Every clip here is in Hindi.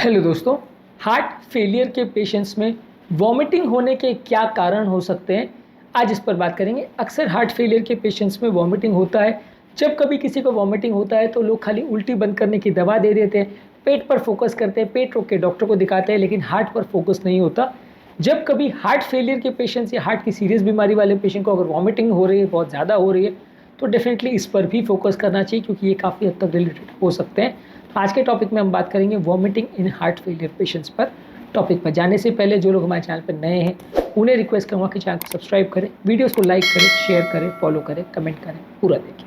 हेलो दोस्तों, हार्ट फेलियर के पेशेंट्स में वॉमिटिंग होने के क्या कारण हो सकते हैं, आज इस पर बात करेंगे। अक्सर हार्ट फेलियर के पेशेंट्स में वॉमिटिंग होता है। जब कभी किसी को वॉमिटिंग होता है तो लोग खाली उल्टी बंद करने की दवा दे देते हैं, पेट पर फोकस करते हैं, पेट रोक के डॉक्टर को दिखाते हैं, लेकिन हार्ट पर फोकस नहीं होता। जब कभी हार्ट फेलियर के पेशेंट्स या हार्ट की सीरियस बीमारी वाले पेशेंट को अगर वॉमिटिंग हो रही है, बहुत ज़्यादा हो रही है, तो डेफिनेटली इस पर भी फोकस करना चाहिए, क्योंकि ये काफ़ी हद तक रिलेटेड हो सकते हैं। आज के टॉपिक में हम बात करेंगे vomiting in heart failure patients पर। टॉपिक पर जाने से पहले जो लोग हमारे चैनल पर नए हैं उन्हें रिक्वेस्ट करूँगा कि चैनल को सब्सक्राइब करें, वीडियोस को लाइक करें, शेयर करें, फॉलो करें, कमेंट करें, पूरा देखें।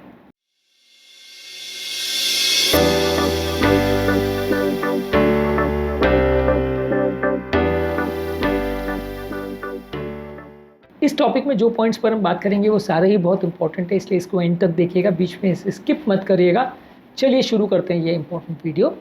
इस टॉपिक में जो पॉइंट्स पर हम बात करेंगे वो सारे ही बहुत इंपॉर्टेंट है, इसलिए इसको एंड तक देखिएगा, बीच में इसे स्किप मत करिएगा। चलिए शुरू करते हैं ये इंपॉर्टेंट वीडियो।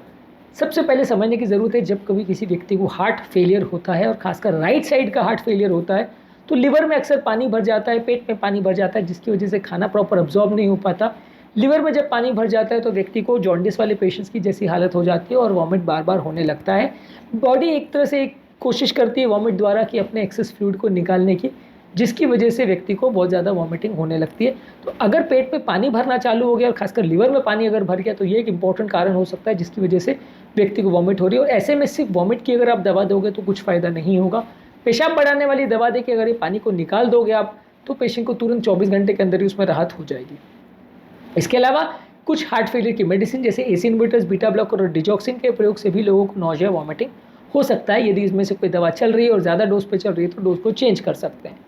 सबसे पहले समझने की ज़रूरत है, जब कभी किसी व्यक्ति को हार्ट फेलियर होता है और खासकर राइट साइड का हार्ट फेलियर होता है तो लिवर में अक्सर पानी भर जाता है, पेट में पानी भर जाता है, जिसकी वजह से खाना प्रॉपर अब्जॉर्ब नहीं हो पाता। लिवर में जब पानी भर जाता है तो व्यक्ति को जॉन्डिस वाले पेशेंट्स की जैसी हालत हो जाती है और वॉमिट बार बार होने लगता है। बॉडी एक तरह से कोशिश करती है वॉमिट द्वारा कि अपने एक्सेस फ्लूइड को निकालने की, जिसकी वजह से व्यक्ति को बहुत ज़्यादा वॉमिटिंग होने लगती है। तो अगर पेट में पानी भरना चालू हो गया और खासकर लिवर में पानी अगर भर गया तो ये एक इंपॉर्टेंट कारण हो सकता है जिसकी वजह से व्यक्ति को वॉमिट हो रही है। और ऐसे में सिर्फ वॉमिट की अगर आप दवा दोगे तो कुछ फ़ायदा नहीं होगा। पेशाब बढ़ाने वाली दवा दे के अगर ये पानी को निकाल दोगे आप तो पेशेंट को तुरंत 24 घंटे के अंदर ही उसमें राहत हो जाएगी। इसके अलावा कुछ हार्ट फेलियर की मेडिसिन जैसे एसी इनहिबिटर्स, बीटा ब्लॉकर और डिजॉक्सिन के प्रयोग से भी लोगों को नौजिया, वॉमिटिंग हो सकता है। यदि इसमें से कोई दवा चल रही है और ज़्यादा डोज पे चल रही है तो डोज को चेंज कर सकते हैं।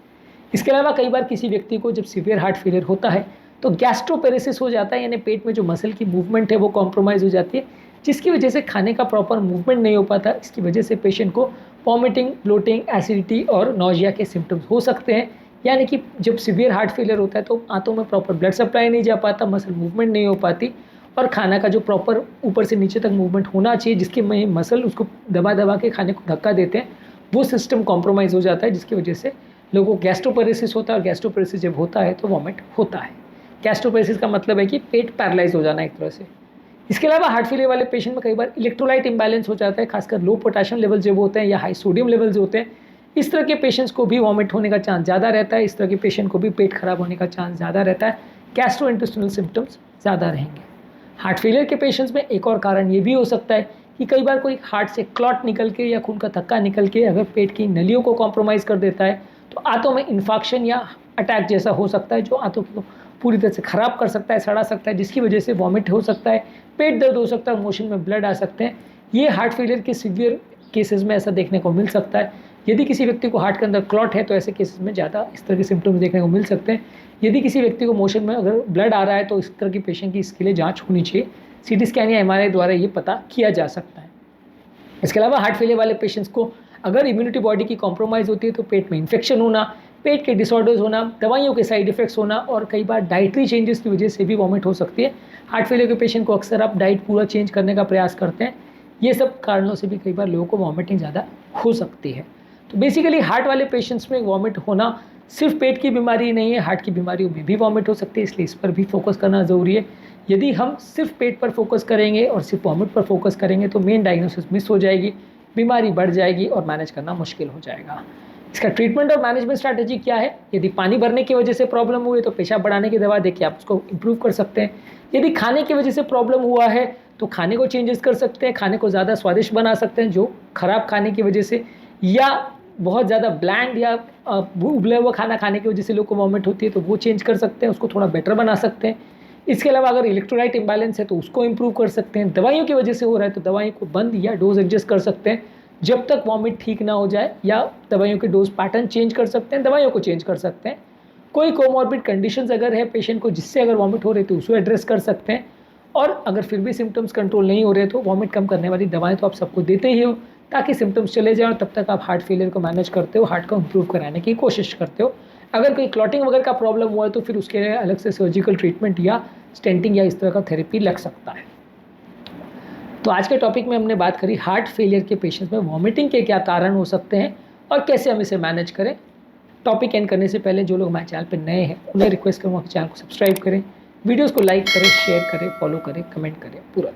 इसके अलावा कई बार किसी व्यक्ति को जब सीवियर हार्ट फेलियर होता है तो गैस्ट्रोपेरेसिस हो जाता है, यानी पेट में जो मसल की मूवमेंट है वो कॉम्प्रोमाइज़ हो जाती है, जिसकी वजह से खाने का प्रॉपर मूवमेंट नहीं हो पाता। इसकी वजह से पेशेंट को वॉमिटिंग, ब्लोटिंग, एसिडिटी और नौजिया के सिम्टम्स हो सकते हैं। यानी कि जब सीवियर हार्ट फेलियर होता है तो आंतों में प्रॉपर ब्लड सप्लाई नहीं जा पाता, मसल मूवमेंट नहीं हो पाती और खाना का जो प्रॉपर ऊपर से नीचे तक मूवमेंट होना चाहिए, जिसके में मसल उसको दबा दबा के खाने को धक्का देते हैं, वो सिस्टम कॉम्प्रोमाइज़ हो जाता है, जिसकी वजह से लोगों को गैस्ट्रोपेरेसिस होता है। और गैस्ट्रोपेरेसिस जब होता है तो वॉमिट होता है। गैस्ट्रोपेरेसिस का मतलब है कि पेट पैरालाइज हो जाना एक तरह से। इसके अलावा हार्ट फेलियर वाले पेशेंट में कई बार इलेक्ट्रोलाइट इम्बैलेंस हो जाता है, खासकर लो पोटेशियम लेवल जब होते हैं या हाई सोडियम लेवल जो होते हैं, इस तरह के पेशेंट्स को भी वॉमिट होने का चांस ज़्यादा रहता है। इस तरह के पेशेंट को भी पेट खराब होने का चांस ज़्यादा रहता है, गैस्ट्रोइंटेस्टिनल सिम्टम्स ज़्यादा रहेंगे। हार्ट फेलियर के पेशेंट्स में एक और कारण ये भी हो सकता है कि कई बार कोई हार्ट से क्लॉट निकल के या खून का थक्का निकल के अगर पेट की नलियों को कॉम्प्रोमाइज़ कर देता है तो आंतों में इन्फेक्शन या अटैक जैसा हो सकता है, जो आंतों को पूरी तरह से ख़राब कर सकता है, सड़ा सकता है, जिसकी वजह से वॉमिट हो सकता है, पेट दर्द हो सकता है, मोशन में ब्लड आ सकते हैं। ये हार्ट फेलियर के सीवियर केसेस में ऐसा देखने को मिल सकता है। यदि किसी व्यक्ति को हार्ट के अंदर क्लॉट है तो ऐसे केसेस में ज़्यादा इस तरह के सिम्टम्स देखने को मिल सकते हैं। यदि किसी व्यक्ति को मोशन में अगर ब्लड आ रहा है तो इस तरह की पेशेंट की इसके लिए जाँच होनी चाहिए। CT स्कैन या MRI द्वारा ये पता किया जा सकता है। इसके अलावा हार्ट फेलियर वाले पेशेंट्स को अगर इम्यूनिटी बॉडी की कॉम्प्रोमाइज़ होती है तो पेट में इन्फेक्शन होना, पेट के डिसऑर्डर्स होना, दवाइयों के साइड इफेक्ट्स होना और कई बार डाइटरी चेंजेस की वजह से भी वॉमिट हो सकती है। हार्ट फेलियर के पेशेंट को अक्सर आप डाइट पूरा चेंज करने का प्रयास करते हैं। ये सब कारणों से भी कई बार लोगों को वॉमिटिंग ज़्यादा हो सकती है। तो बेसिकली हार्ट वाले पेशेंट्स में वॉमिट होना सिर्फ पेट की बीमारी नहीं है, हार्ट की बीमारियों में भी वॉमिट हो सकती है, इसलिए इस पर भी फोकस करना ज़रूरी है। यदि हम सिर्फ पेट पर फोकस करेंगे और सिर्फ वॉमिट पर फोकस करेंगे तो मेन डायग्नोसिस मिस हो जाएगी, बीमारी बढ़ जाएगी और मैनेज करना मुश्किल हो जाएगा। इसका ट्रीटमेंट और मैनेजमेंट स्ट्रैटेजी क्या है? यदि पानी भरने की वजह से प्रॉब्लम हुई तो पेशाब बढ़ाने की दवा देके आप उसको इम्प्रूव कर सकते हैं। यदि खाने की वजह से प्रॉब्लम हुआ है तो खाने को चेंजेस कर सकते हैं, खाने को ज़्यादा स्वादिष्ट बना सकते हैं जो ख़राब खाने की वजह से, या बहुत ज़्यादा ब्लैंड या उबला हुआ खाना खाने की वजह से लोग को वॉमिट होती है तो वो चेंज कर सकते हैं, उसको थोड़ा बेटर बना सकते हैं। इसके अलावा अगर इलेक्ट्रोलाइट इम्बैलेंस है तो उसको इम्प्रूव कर सकते हैं। दवाइयों की वजह से हो रहा है तो दवाई को बंद या डोज एडजस्ट कर सकते हैं जब तक वॉमिट ठीक ना हो जाए, या दवाइयों के डोज पैटर्न चेंज कर सकते हैं, दवाइयों को चेंज कर सकते हैं। कोई कोमॉर्बिड कंडीशंस अगर है पेशेंट को जिससे अगर वॉमिट हो रही है तो उसको एड्रेस कर सकते हैं। और अगर फिर भी सिम्टम्स कंट्रोल नहीं हो रहे तो वॉमिट कम करने वाली दवाएं तो आप सबको देते ही हो ताकि सिम्टम्स चले जाएं और तब तक आप हार्ट फेलियर को मैनेज करते हो, हार्ट को इम्प्रूव कराने की कोशिश करते हो। अगर कोई क्लॉटिंग वगैरह का प्रॉब्लम हुआ है तो फिर उसके लिए अलग से सर्जिकल ट्रीटमेंट या स्टेंटिंग या इस तरह का थेरेपी लग सकता है। तो आज के टॉपिक में हमने बात करी हार्ट फेलियर के पेशेंट्स में वॉमिटिंग के क्या कारण हो सकते हैं और कैसे हम इसे मैनेज करें। टॉपिक एंड करने से पहले जो लोग हमारे चैनल पर नए हैं उन्हें रिक्वेस्ट करूँगा कि चैनल को सब्सक्राइब करें, वीडियोज़ को लाइक करें, शेयर करें, फॉलो करें, कमेंट करें, पूरा